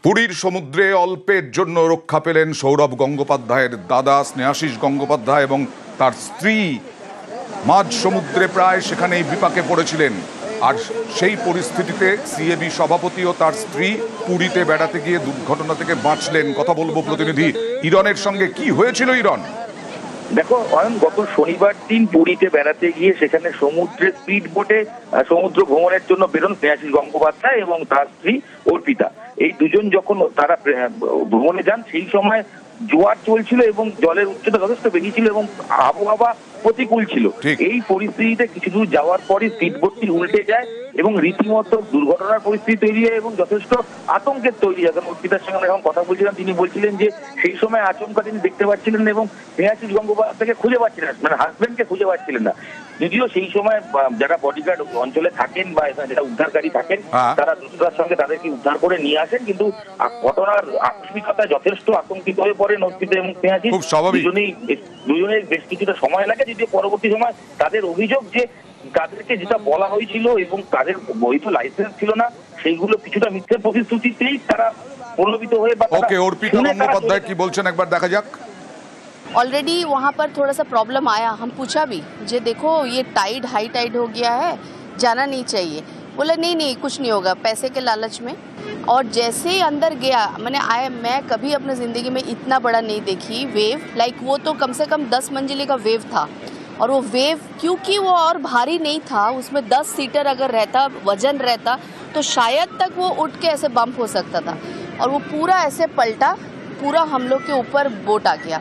পুরীর সমুদ্রে অল্পের জন্য রক্ষা পেলেন সৌরভ গঙ্গোপাধ্যায়ের দাদা স্নেহাশিস গঙ্গোপাধ্যায় এবং তার স্ত্রী। মাঝ সমুদ্রে প্রায় সেখানেই বিপাকে পড়েছিলেন। আর সেই পরিস্থিতিতে সিএবি সভাপতি ও তার স্ত্রী পুরীতে বেড়াতে গিয়ে দুর্ঘটনা থেকে বাঁচলেন। কথা বলবো প্রতিনিধি ইরনের সঙ্গে। কি হয়েছিল ইরন? দেখো অয়ন, গত শনিবার দিন পুরীতে বেড়াতে গিয়ে সেখানে সমুদ্রে স্পিড বোটে সমুদ্র ভ্রমণের জন্য বেরোন স্নেহাশিস গঙ্গোপাধ্যায় এবং তার স্ত্রী অর্পিতা। এই দুজন যখন তারা ভ্রমণে যান সেই সময় জোয়ার চলছিল এবং জলের উচ্চতা যথেষ্ট বেশি ছিল এবং আবহাওয়া প্রতিকূল ছিল। এই পরিস্থিতিতে কিছু দূর যাওয়ার পরই স্পিড বোটটি উল্টে যায় এবং রীতিমতো দুর্ঘটনার পরিস্থিতি তৈরি হয় এবং যথেষ্ট আতঙ্কের তৈরি হয়। কারণ অর্পিতার সঙ্গে যখন কথা বলছিলাম তিনি বলছিলেন যে সেই সময় আচমকা তিনি দেখতে পাচ্ছিলেন এবং স্নেহাশিস গঙ্গোপাধ্যায়কে খুঁজে পাচ্ছিলেন না, মানে হাজবেন্ডকে খুঁজে পাচ্ছিলেন না। যদিও সেই সময় যারা বডিগার্ড অঞ্চলে থাকেন বা যারা উদ্ধারকারী থাকেন তারা দ্রুততার সঙ্গে তাদেরকে উদ্ধার করে নিয়ে আসেন, কিন্তু ঘটনার আকস্মিকতায় যথেষ্ট আতঙ্কিত হয়ে পড়েন অর্পিতা এবং স্নেহাশিস। দুজনেই বেশ কিছুটা সময় লাগে, যদিও পরবর্তী সময় তাদের অভিযোগ যে তাদেরকে যেটা বলা হয়েছিল এবং তাদের বৈধ লাইসেন্স ছিল না সেইগুলো কিছুটা মিথ্যে প্রতিশ্রুতিতেই তারা প্রলোভিত হয়ে। ওকে, অর্পিতা গঙ্গোপাধ্যায় কি বলছেন একবার দেখা যাক। ऑलरेडी वहाँ पर थोड़ा सा प्रॉब्लम आया, हम पूछा भी जे देखो ये टाइड हाई टाइड हो गया है, जाना नहीं चाहिए। बोला नहीं नहीं कुछ नहीं होगा, पैसे के लालच में। और जैसे ही अंदर गया मैं कभी अपने ज़िंदगी में इतना बड़ा नहीं देखी वेव। लाइक वो तो कम से कम 10 मंजिले का वेव था और वो वेव क्योंकि वो और भारी नहीं था, उसमें 10 सीटर अगर रहता वजन रहता तो शायद तक वो उठ के ऐसे बम्प हो सकता था। और वो पूरा ऐसे पलटा, पूरा हम लोग के ऊपर बोट आ गया।